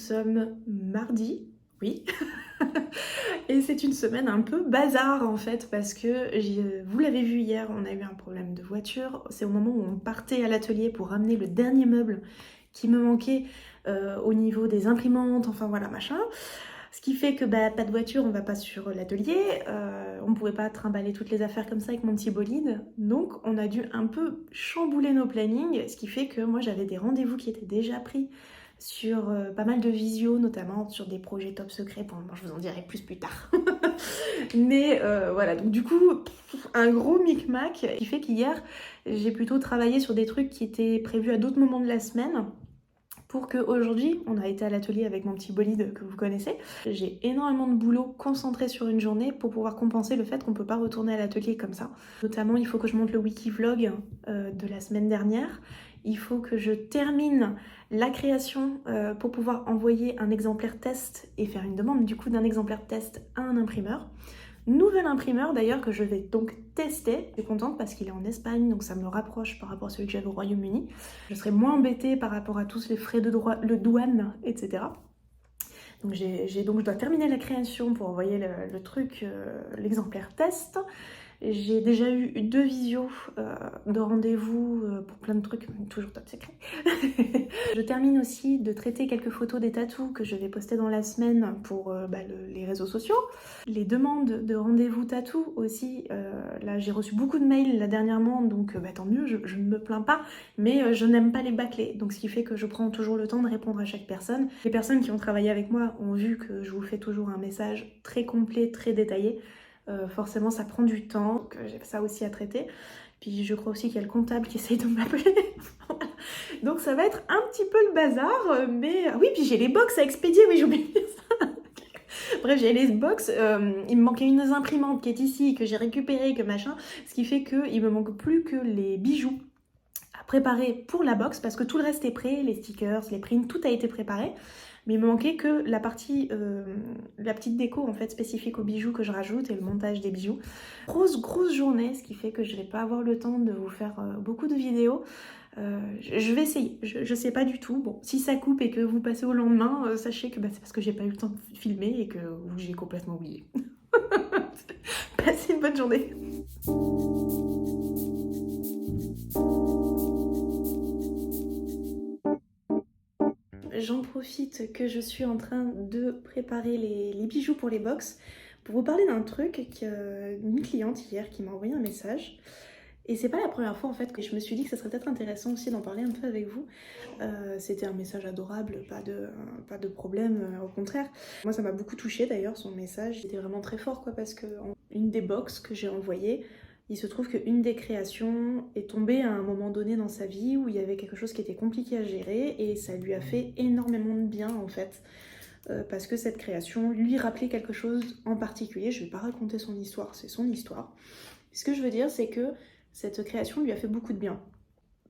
sommes mardi, oui, et c'est une semaine un peu bazar en fait parce que vous l'avez vu hier, on a eu un problème de voiture. C'est au moment où on partait à l'atelier pour ramener le dernier meuble qui me manquait au niveau des imprimantes, enfin voilà machin. Ce qui fait que pas de voiture, on va pas sur l'atelier, on pouvait pas trimballer toutes les affaires comme ça avec mon petit bolide, donc on a dû un peu chambouler nos plannings, ce qui fait que moi j'avais des rendez-vous qui étaient déjà pris sur pas mal de visio, notamment sur des projets top secrets. Pour le moment je vous en dirai plus tard. Mais voilà, donc du coup un gros micmac qui fait qu'hier j'ai plutôt travaillé sur des trucs qui étaient prévus à d'autres moments de la semaine, pour qu'aujourd'hui, on a été à l'atelier avec mon petit bolide que vous connaissez. J'ai énormément de boulot concentré sur une journée pour pouvoir compenser le fait qu'on ne peut pas retourner à l'atelier comme ça. Notamment, il faut que je monte le wiki-vlog de la semaine dernière. Il faut que je termine la création pour pouvoir envoyer un exemplaire test et faire une demande du coup d'un exemplaire test à un imprimeur. Nouvel imprimeur d'ailleurs que je vais donc tester. Je suis contente parce qu'il est en Espagne, donc ça me rapproche par rapport à celui que j'avais au Royaume-Uni. Je serai moins embêtée par rapport à tous les frais de droit, le douane, etc. Donc, je dois terminer la création pour envoyer le truc, l'exemplaire test. J'ai déjà eu 2 visios de rendez-vous pour plein de trucs, toujours top secret. Je termine aussi de traiter quelques photos des tatous que je vais poster dans la semaine pour les réseaux sociaux. Les demandes de rendez-vous tatou aussi, là j'ai reçu beaucoup de mails là dernièrement, donc tant mieux, je ne me plains pas, mais je n'aime pas les bâcler, donc ce qui fait que je prends toujours le temps de répondre à chaque personne. Les personnes qui ont travaillé avec moi ont vu que je vous fais toujours un message très complet, très détaillé. Forcément ça prend du temps, donc j'ai ça aussi à traiter. Puis je crois aussi qu'il y a le comptable qui essaye de m'appeler. Donc ça va être un petit peu le bazar, mais oui, puis j'ai les box à expédier, oui j'ai oublié ça. Bref, j'ai les box, il me manquait une imprimante qui est ici, que j'ai récupérée, que machin, ce qui fait qu'il me manque plus que les bijoux à préparer pour la box, parce que tout le reste est prêt, les stickers, les prints, tout a été préparé. Mais il me manquait que la partie, la petite déco en fait spécifique aux bijoux que je rajoute et le montage des bijoux. Grosse journée, ce qui fait que je vais pas avoir le temps de vous faire beaucoup de vidéos. Je vais essayer, je sais pas du tout. Bon, si ça coupe et que vous passez au lendemain, sachez que c'est parce que j'ai pas eu le temps de filmer et que j'ai complètement oublié. Passez une bonne journée. J'en profite que je suis en train de préparer les bijoux pour les box pour vous parler d'un truc qu'une cliente hier qui m'a envoyé un message. Et c'est pas la première fois en fait que je me suis dit que ça serait peut-être intéressant aussi d'en parler un peu avec vous. C'était un message adorable, pas de problème, au contraire. Moi ça m'a beaucoup touchée d'ailleurs son message, il était vraiment très fort quoi, parce que une des box que j'ai envoyées, il se trouve qu'une des créations est tombée à un moment donné dans sa vie où il y avait quelque chose qui était compliqué à gérer et ça lui a fait énormément de bien en fait. Parce que cette création lui rappelait quelque chose en particulier. Je vais pas raconter son histoire, c'est son histoire. Ce que je veux dire c'est que cette création lui a fait beaucoup de bien.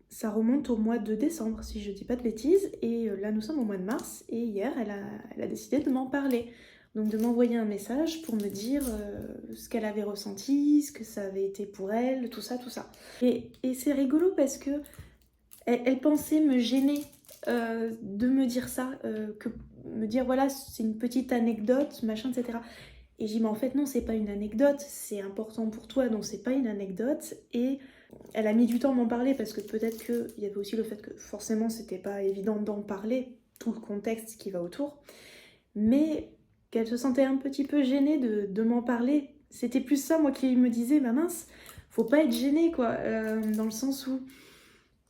Ça remonte au mois de décembre, si je dis pas de bêtises, et là nous sommes au mois de mars, et hier elle a décidé de m'en parler. Donc de m'envoyer un message pour me dire ce qu'elle avait ressenti, ce que ça avait été pour elle, tout ça. Et c'est rigolo parce que elle pensait me gêner de me dire ça, que me dire voilà c'est une petite anecdote, machin, etc. Et j'ai dit mais en fait non, c'est pas une anecdote, c'est important pour toi, donc c'est pas une anecdote. Et elle a mis du temps à m'en parler parce que peut-être qu'il y avait aussi le fait que forcément c'était pas évident d'en parler, tout le contexte qui va autour, mais qu'elle se sentait un petit peu gênée de m'en parler. C'était plus ça moi qui me disais bah mince, faut pas être gênée quoi, dans le sens où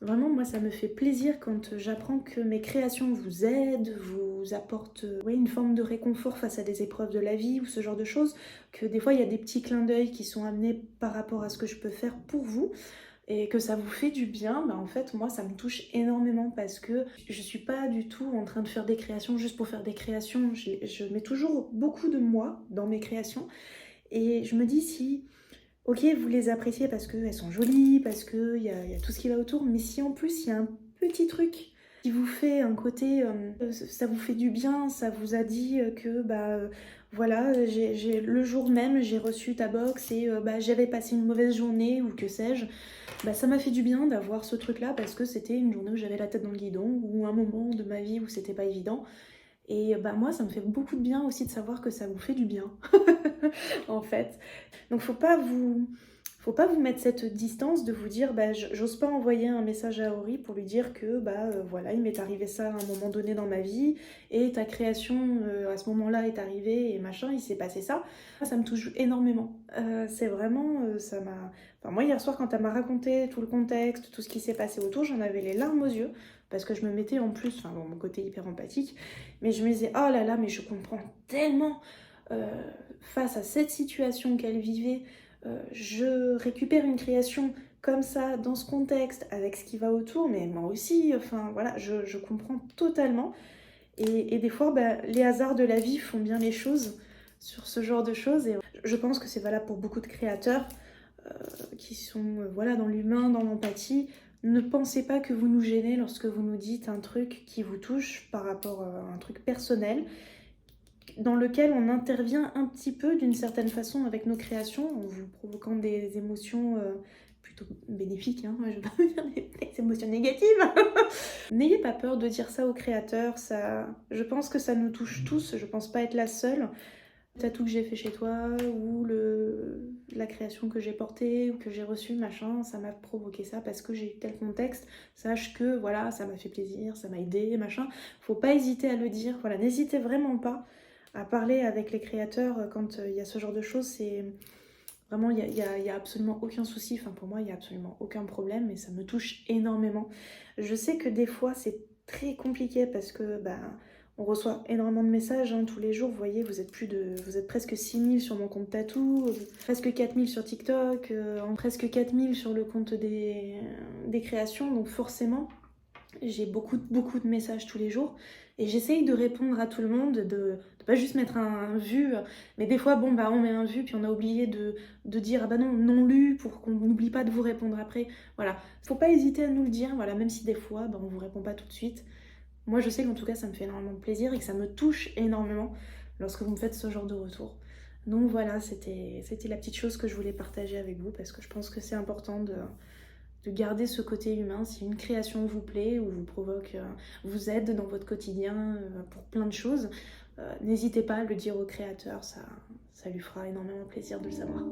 vraiment, moi, ça me fait plaisir quand j'apprends que mes créations vous aident, vous apportent une forme de réconfort face à des épreuves de la vie ou ce genre de choses, que des fois, il y a des petits clins d'œil qui sont amenés par rapport à ce que je peux faire pour vous et que ça vous fait du bien. En fait, moi, ça me touche énormément parce que je suis pas du tout en train de faire des créations juste pour faire des créations. Je mets toujours beaucoup de moi dans mes créations et je me dis si... Ok, vous les appréciez parce qu'elles sont jolies, parce qu'il y a tout ce qui va autour, mais si en plus il y a un petit truc qui vous fait un côté, ça vous fait du bien, ça vous a dit que voilà, le jour même j'ai reçu ta box et j'avais passé une mauvaise journée ou que sais-je, ça m'a fait du bien d'avoir ce truc là parce que c'était une journée où j'avais la tête dans le guidon ou un moment de ma vie où c'était pas évident. Et bah, moi, ça me fait beaucoup de bien aussi de savoir que ça vous fait du bien, en fait. Donc faut pas vous mettre cette distance de vous dire: «Bah, j'ose pas envoyer un message à Ori pour lui dire que, bah, voilà, il m'est arrivé ça à un moment donné dans ma vie et ta création, à ce moment-là est arrivée et machin, il s'est passé ça». Ça me touche énormément. C'est vraiment, ça m'a enfin moi hier soir quand elle m'a raconté tout le contexte, tout ce qui s'est passé autour, j'en avais les larmes aux yeux parce que je me mettais en plus, enfin bon, mon côté hyper empathique, mais je me disais: «Oh là là, mais je comprends tellement, heu, face à cette situation qu'elle vivait, je récupère une création comme ça, dans ce contexte, avec ce qui va autour, mais moi aussi, enfin voilà, je comprends totalement et des fois, bah, les hasards de la vie font bien les choses sur ce genre de choses et je pense que c'est valable pour beaucoup de créateurs, qui sont, voilà, dans l'humain, dans l'empathie. Ne pensez pas que vous nous gênez lorsque vous nous dites un truc qui vous touche par rapport à un truc personnel, dans lequel on intervient un petit peu d'une certaine façon avec nos créations, en vous provoquant des émotions plutôt bénéfiques, hein, je vais pas vous dire des émotions négatives. N'ayez pas peur de dire ça aux créateurs, ça, je pense que ça nous touche tous, je pense pas être la seule. Le tatou que j'ai fait chez toi, ou la création que j'ai portée, ou que j'ai reçue, machin, ça m'a provoqué ça parce que j'ai eu tel contexte, sache que voilà, ça m'a fait plaisir, ça m'a aidé, machin. Faut pas hésiter à le dire, voilà, n'hésitez vraiment pas à parler avec les créateurs quand il y a ce genre de choses, c'est vraiment, y a absolument aucun souci, enfin pour moi, il y a absolument aucun problème et ça me touche énormément. Je sais que des fois, c'est très compliqué parce que, ben, on reçoit énormément de messages hein, tous les jours, vous voyez, vous êtes presque 6000 sur mon compte tatou, presque 4000 sur TikTok, presque 4000 sur le compte des créations, donc forcément, j'ai beaucoup de messages tous les jours et j'essaye de répondre à tout le monde, de pas juste mettre un vu, mais des fois, bon, bah on met un vu puis on a oublié de dire ah bah non, non lu pour qu'on n'oublie pas de vous répondre après. Voilà, faut pas hésiter à nous le dire, voilà, même si des fois, bah, on vous répond pas tout de suite. Moi, je sais qu'en tout cas, ça me fait énormément de plaisir et que ça me touche énormément lorsque vous me faites ce genre de retour. Donc voilà, c'était la petite chose que je voulais partager avec vous parce que je pense que c'est important de garder ce côté humain. Si une création vous plaît ou vous provoque, vous aide dans votre quotidien pour plein de choses, n'hésitez pas à le dire au créateur, ça lui fera énormément plaisir de le savoir.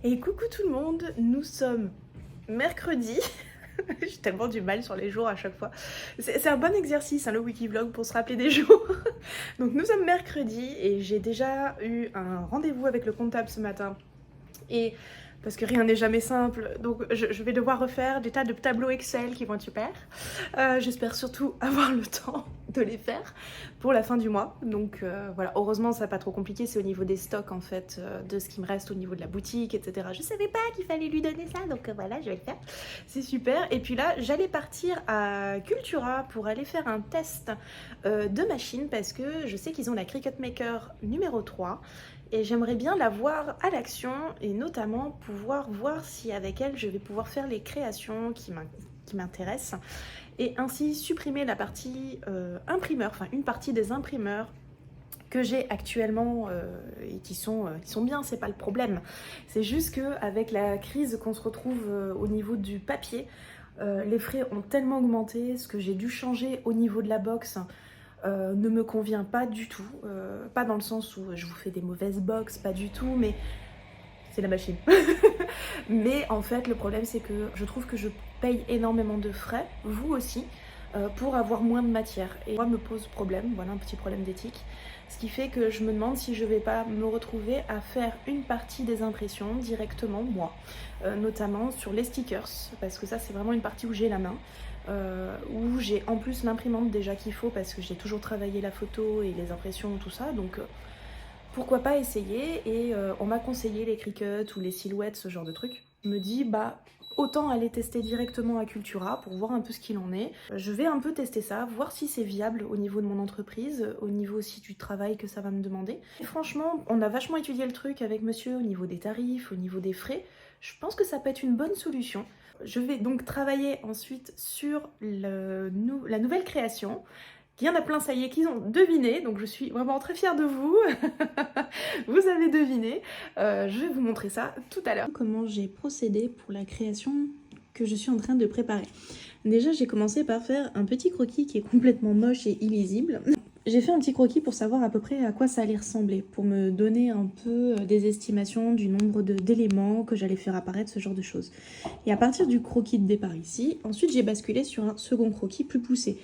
Et coucou tout le monde, nous sommes mercredi. J'ai tellement du mal sur les jours à chaque fois. C'est un bon exercice, hein, le Wikivlog, pour se rappeler des jours. Donc nous sommes mercredi et j'ai déjà eu un rendez-vous avec le comptable ce matin. Et parce que rien n'est jamais simple, donc je vais devoir refaire des tas de tableaux Excel qui vont être super. J'espère surtout avoir le temps de les faire pour la fin du mois. Donc voilà, heureusement ça n'est pas trop compliqué, c'est au niveau des stocks en fait, de ce qui me reste au niveau de la boutique, etc. Je savais pas qu'il fallait lui donner ça, donc voilà, je vais le faire. C'est super. Et puis là, j'allais partir à Cultura pour aller faire un test de machine parce que je sais qu'ils ont la Cricut Maker numéro 3. Et j'aimerais bien la voir à l'action et notamment pouvoir voir si avec elle je vais pouvoir faire les créations qui m'intéressent et ainsi supprimer la partie imprimeur, enfin une partie des imprimeurs que j'ai actuellement et qui sont bien, c'est pas le problème. C'est juste qu'avec la crise qu'on se retrouve au niveau du papier, les frais ont tellement augmenté, ce que j'ai dû changer au niveau de la box ne me convient pas du tout, pas dans le sens où je vous fais des mauvaises box, pas du tout, mais c'est la machine. Mais en fait le problème c'est que je trouve que je paye énormément de frais, vous aussi, pour avoir moins de matière. Et moi me pose problème, voilà un petit problème d'éthique. Ce qui fait que je me demande si je vais pas me retrouver à faire une partie des impressions directement moi, notamment sur les stickers, parce que ça c'est vraiment une partie où j'ai la main, où j'ai en plus l'imprimante déjà qu'il faut parce que j'ai toujours travaillé la photo et les impressions, tout ça, donc pourquoi pas essayer. Et on m'a conseillé les Cricut ou les silhouettes, ce genre de trucs. Je me dis bah autant aller tester directement à Cultura pour voir un peu ce qu'il en est. Je vais un peu tester ça, voir si c'est viable au niveau de mon entreprise, au niveau aussi du travail que ça va me demander. Et franchement, on a vachement étudié le truc avec monsieur au niveau des tarifs, au niveau des frais. Je pense que ça peut être une bonne solution. Je vais donc travailler ensuite sur la nouvelle création. Il y en a plein, ça y est, qu'ils ont deviné, donc je suis vraiment très fière de vous. Vous avez deviné. Je vais vous montrer ça tout à l'heure. Comment j'ai procédé pour la création que je suis en train de préparer. Déjà, j'ai commencé par faire un petit croquis qui est complètement moche et illisible. J'ai fait un petit croquis pour savoir à peu près à quoi ça allait ressembler, pour me donner un peu des estimations du nombre d'éléments que j'allais faire apparaître, ce genre de choses. Et à partir du croquis de départ ici, ensuite j'ai basculé sur un second croquis plus poussé,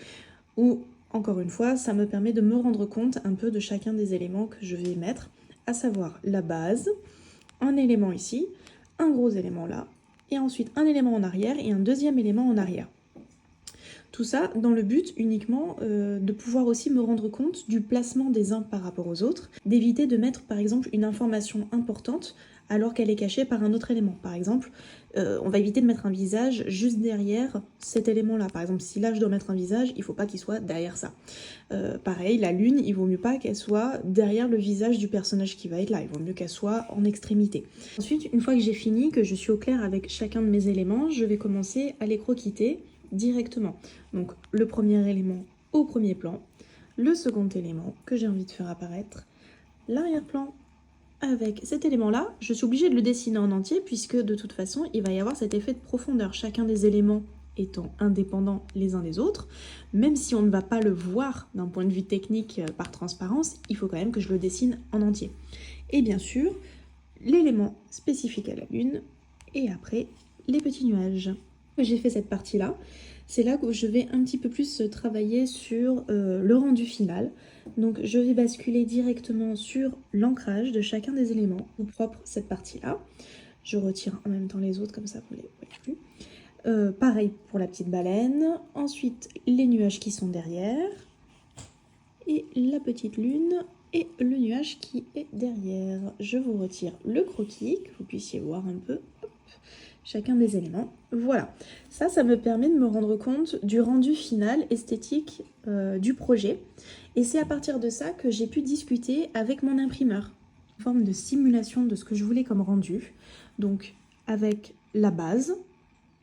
où encore une fois, ça me permet de me rendre compte un peu de chacun des éléments que je vais mettre, à savoir la base, un élément ici, un gros élément là, et ensuite un élément en arrière et un deuxième élément en arrière. Tout ça dans le but uniquement de pouvoir aussi me rendre compte du placement des uns par rapport aux autres, d'éviter de mettre par exemple une information importante alors qu'elle est cachée par un autre élément. Par exemple, on va éviter de mettre un visage juste derrière cet élément-là. Par exemple, si là je dois mettre un visage, il ne faut pas qu'il soit derrière ça. Pareil, la lune, il vaut mieux pas qu'elle soit derrière le visage du personnage qui va être là, il vaut mieux qu'elle soit en extrémité. Ensuite, une fois que j'ai fini, que je suis au clair avec chacun de mes éléments, je vais commencer à les croquiter directement. Donc le premier élément au premier plan, le second élément que j'ai envie de faire apparaître, l'arrière-plan. Avec cet élément-là, je suis obligée de le dessiner en entier puisque de toute façon, il va y avoir cet effet de profondeur. Chacun des éléments étant indépendants les uns des autres, même si on ne va pas le voir d'un point de vue technique par transparence, il faut quand même que je le dessine en entier. Et bien sûr, l'élément spécifique à la lune et après les petits nuages. J'ai fait cette partie-là. C'est là que je vais un petit peu plus travailler sur le rendu final. Donc je vais basculer directement sur l'ancrage de chacun des éléments, ou propre cette partie-là. Je retire en même temps les autres, comme ça vous ne les voyez plus. Pareil pour la petite baleine. Ensuite, les nuages qui sont derrière. Et la petite lune et le nuage qui est derrière. Je vous retire le croquis, que vous puissiez voir un peu. Hop, chacun des éléments. Voilà, ça me permet de me rendre compte du rendu final esthétique du projet. Et c'est à partir de ça que j'ai pu discuter avec mon imprimeur. Une forme de simulation de ce que je voulais comme rendu. Donc avec la base,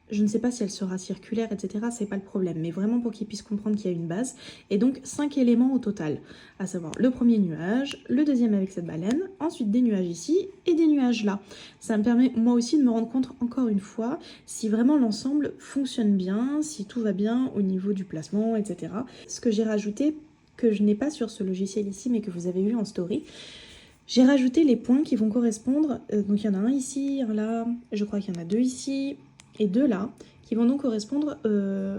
je ne sais pas si elle sera circulaire, etc. C'est pas le problème, mais vraiment pour qu'ils puissent comprendre qu'il y a une base. Et donc 5 éléments au total, à savoir le premier nuage, le deuxième avec cette baleine, ensuite des nuages ici et des nuages là. Ça me permet moi aussi de me rendre compte encore une fois si vraiment l'ensemble fonctionne bien, si tout va bien au niveau du placement, etc. Ce que j'ai rajouté, que je n'ai pas sur ce logiciel ici, mais que vous avez vu en story, j'ai rajouté les points qui vont correspondre. Donc il y en a un ici, un là, je crois qu'il y en a 2 ici, et 2 là, qui vont donc correspondre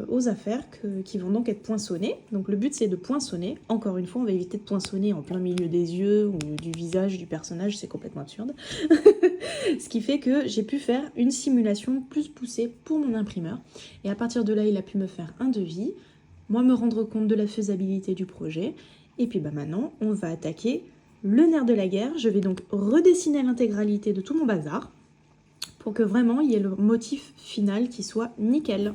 aux affaires qui vont donc être poinçonnées. Donc le but c'est de poinçonner. Encore une fois, on va éviter de poinçonner en plein milieu des yeux ou du visage du personnage, c'est complètement absurde. Ce qui fait que j'ai pu faire une simulation plus poussée pour mon imprimeur. Et à partir de là, il a pu me faire un devis, moi me rendre compte de la faisabilité du projet. Et puis bah maintenant, on va attaquer le nerf de la guerre. Je vais donc redessiner l'intégralité de tout mon bazar, pour que vraiment il y ait le motif final qui soit nickel.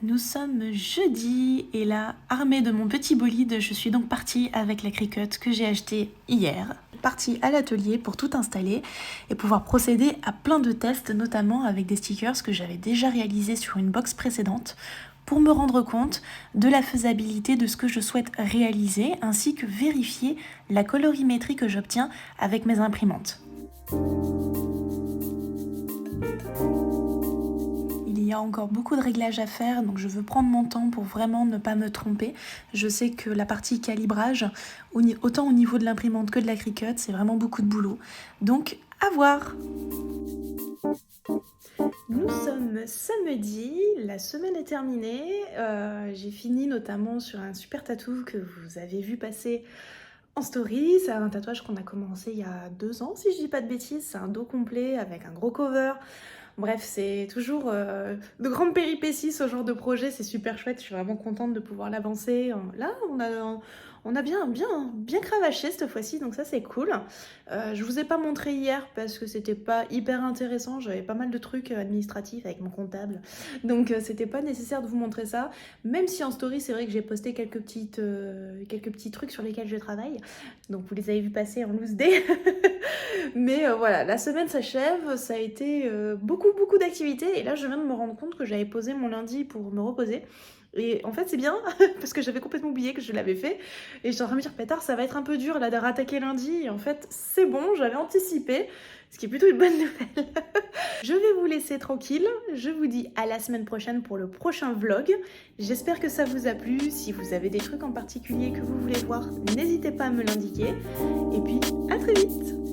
Nous sommes jeudi et là, armée de mon petit bolide, je suis donc partie avec la Cricut que j'ai achetée hier. Partie à l'atelier pour tout installer et pouvoir procéder à plein de tests, notamment avec des stickers que j'avais déjà réalisés sur une box précédente pour me rendre compte de la faisabilité de ce que je souhaite réaliser ainsi que vérifier la colorimétrie que j'obtiens avec mes imprimantes. Il y a encore beaucoup de réglages à faire, donc je veux prendre mon temps pour vraiment ne pas me tromper. Je sais que la partie calibrage, autant au niveau de l'imprimante que de la Cricut, c'est vraiment beaucoup de boulot. Donc, à voir! Nous sommes samedi, la semaine est terminée. J'ai fini notamment sur un super tatou que vous avez vu passer en story. C'est un tatouage qu'on a commencé il y a 2 ans, si je dis pas de bêtises. C'est un dos complet avec un gros cover. Bref, c'est toujours de grandes péripéties ce genre de projet, c'est super chouette, je suis vraiment contente de pouvoir l'avancer. Là, on a bien cravaché cette fois-ci, donc ça c'est cool. Je vous ai pas montré hier parce que c'était pas hyper intéressant, j'avais pas mal de trucs administratifs avec mon comptable, donc c'était pas nécessaire de vous montrer ça, même si en story c'est vrai que j'ai posté quelques petits trucs sur lesquels je travaille, donc vous les avez vu passer en loose day. Mais voilà, la semaine s'achève, ça a été beaucoup d'activités et là je viens de me rendre compte que j'avais posé mon lundi pour me reposer. Et en fait c'est bien parce que j'avais complètement oublié que je l'avais fait et j'étais en train de me dire pétard ça va être un peu dur là de rattaquer lundi et en fait c'est bon, j'avais anticipé, ce qui est plutôt une bonne nouvelle. Je vais vous laisser tranquille, je vous dis à la semaine prochaine pour le prochain vlog. J'espère que ça vous a plu, si vous avez des trucs en particulier que vous voulez voir, n'hésitez pas à me l'indiquer et puis à très vite.